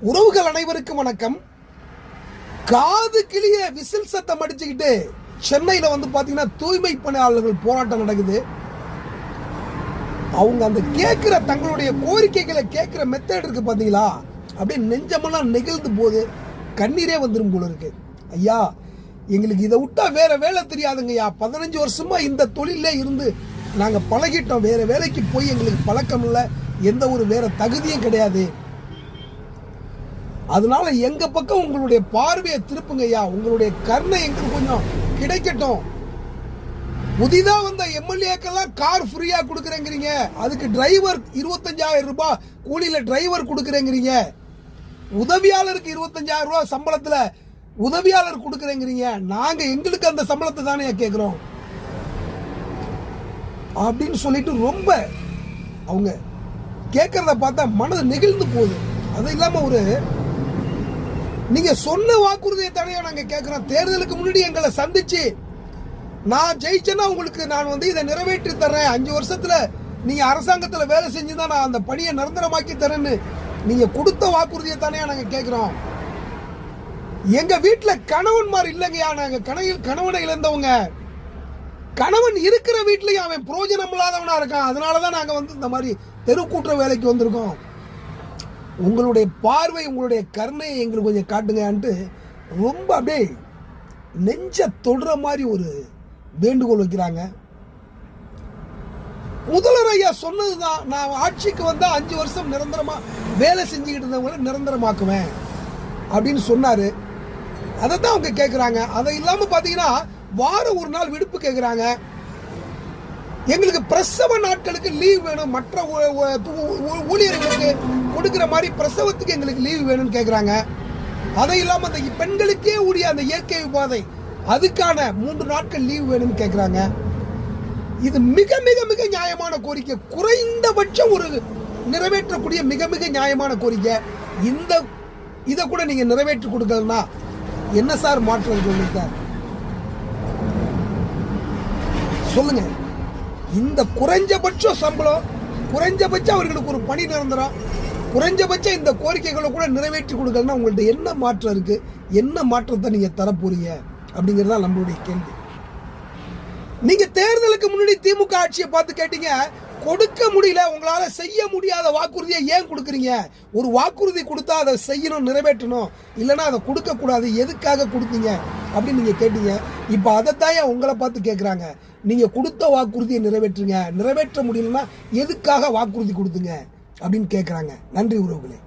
உறவுகள் அனைவருக்கும் வணக்கம். காது கிளிய விசில் சத்தம் அடிச்சுக்கிட்டு சென்னையில பாத்தீங்கன்னா தூய்மை பணியாளர்கள் போராட்டம் நடக்குது. அவங்க அந்த கேட்கிற தங்களுடைய கோரிக்கைகளை கேட்கிற மெத்தட் இருக்கு பாத்தீங்களா, அப்படியே நெஞ்சமெல்லாம் நெகிழ்ந்து போது கண்ணீரே வந்துடும் போல இருக்கு. ஐயா, எங்களுக்கு இதை விட்டா வேற வேலை தெரியாதுங்கய்யா. 15 வருஷமா இந்த தொழிலே இருந்து நாங்க பழகிட்டோம். வேற வேலைக்கு போய் எங்களுக்கு பழக்கம் இல்லை, எந்த ஒரு வேற தகுதியும் கிடையாது. அதனால எங்க பக்கம் உங்களுடைய பார்வையை திருப்புங்க ஐயா. உங்களுடைய கருணை எங்களுக்கு கொஞ்சம் கிடைக்கட்டும். புதிதா வந்த எம்எல்ஏக்கெல்லாம் கார் ஃப்ரீயா கொடுக்குறேங்கிறீங்க, அதுக்கு டிரைவர் 25,000 ரூபாய் கூலியில டிரைவர் கொடுக்குறேங்கிறீங்க, உதவியாளருக்கு 25,000 ரூபாய் சம்பளத்துல உதவியாளர் கொடுக்குறேங்கிறீங்க. நாங்க எங்களுக்கு அந்த சம்பளத்தை தானே கேட்கிறோம் அப்படின்னு சொல்லிட்டு ரொம்ப அவங்க கேட்கறத பார்த்தா மனது நெகிழ்ந்து போகுது. அது இல்லாம நீங்க சொன்ன வாக்குறுதியை தானே நாங்க கேட்கிறோம். தேர்தலுக்கு முன்னாடி எங்களை சந்திச்சு நான் ஜெயிச்சேன்னா உங்களுக்கு நான் இதை நிறைவேற்றி தர்றேன், 5 வருஷத்துல நீங்க அரசாங்கத்துல வேலை செஞ்சுதான் நான் அந்த பணியை நிரந்தரமாக்கி தரேன்னு நீங்க கொடுத்த வாக்குறுதியை தானே நாங்க கேட்கிறோம். எங்க வீட்டுல கணவன்மார் இல்லைங்கயா. நாங்க கணவனை இழந்தவங்க. கணவன் இருக்கிற வீட்லயும் அவன் பிரயோஜனம் இல்லாதவனா இருக்கான். அதனாலதான் நாங்க இந்த மாதிரி தெருக்கூட்டுற வேலைக்கு வந்திருக்கோம். உங்களுடைய பார்வை, உங்களுடைய கருணையை எங்களுக்கு கொஞ்சம் காட்டுங்கன்ட்டு ரொம்ப அப்படியே நெஞ்ச தொடுற மாதிரி ஒரு வேண்டுகோள் வைக்கிறாங்க. முதல்வர் ஐயா சொன்னதுதான், நான் ஆட்சிக்கு வந்தா 5 வருஷம் நிரந்தரமா வேலை செஞ்சுக்கிட்டு இருந்தவங்களை நிரந்தரமாக்குவேன் அப்படின்னு சொன்னாரு. அதை தான் அவங்க கேட்கிறாங்க. அதை இல்லாம பாத்தீங்கன்னா வாரம் ஒரு நாள் விடுப்பு கேட்கிறாங்க. எங்களுக்கு பிரசவ நாட்களுக்கு லீவ் வேணும், மற்ற ஊழியர்களுக்கு கொடுக்கிற மாதிரி பிரசவத்துக்கு எங்களுக்கு லீவ் வேணும்னு கேட்கிறாங்க. அதை இல்லாம அந்த பெண்களுக்கே உரிய அந்த இயற்கை உபாதை அதுக்கான 3 நாட்கள் லீவ் வேணும்னு கேட்கிறாங்க. இது மிக மிக மிக நியாயமான கோரிக்கை. குறைந்தபட்சம் ஒரு நிறைவேற்றக்கூடிய மிக மிக நியாயமான கோரிக்கை. இதை கூட நீங்க நிறைவேற்றி கொடுக்கலன்னா என்ன சார் மாற்றம் சொல்லுங்க. இந்த குறைஞ்சபட்ச சம்பளம், குறைஞ்சபட்சம் அவர்களுக்கு ஒரு பணி நிரந்தரம், குறைஞ்சபட்சம் இந்த கோரிக்கைகளை கூட நிறைவேற்றி கொடுக்கலன்னா உங்கள்ட்ட என்ன மாற்றம் இருக்கு? என்ன மாற்றத்தை நீங்க தரப்போறீங்க அப்படிங்கறதா நம்மளுடைய கேள்வி. நீங்க தேர்தலுக்கு முன்னாடி திமுக ஆட்சியை பார்த்து கேட்டீங்க, கொடுக்க முடியல, உங்களால செய்ய முடியாத வாக்குறுதியை ஏன் கொடுக்குறீங்க? ஒரு வாக்குறுதி கொடுத்தா அதை செய்யணும், நிறைவேற்றணும், இல்லைன்னா அதை கொடுக்க கூடாது, எதுக்காக கொடுத்தீங்க அப்படின்னு நீங்க கேட்டீங்க. இப்ப அதைத்தான் உங்களை பார்த்து கேட்கிறாங்க. நீங்க கொடுத்த வாக்குறுதியை நிறைவேற்றுங்க, நிறைவேற்ற முடியலன்னா எதுக்காக வாக்குறுதி கொடுத்தீங்க அப்படின்னு கேட்கிறாங்க. நன்றி உறவுகளே.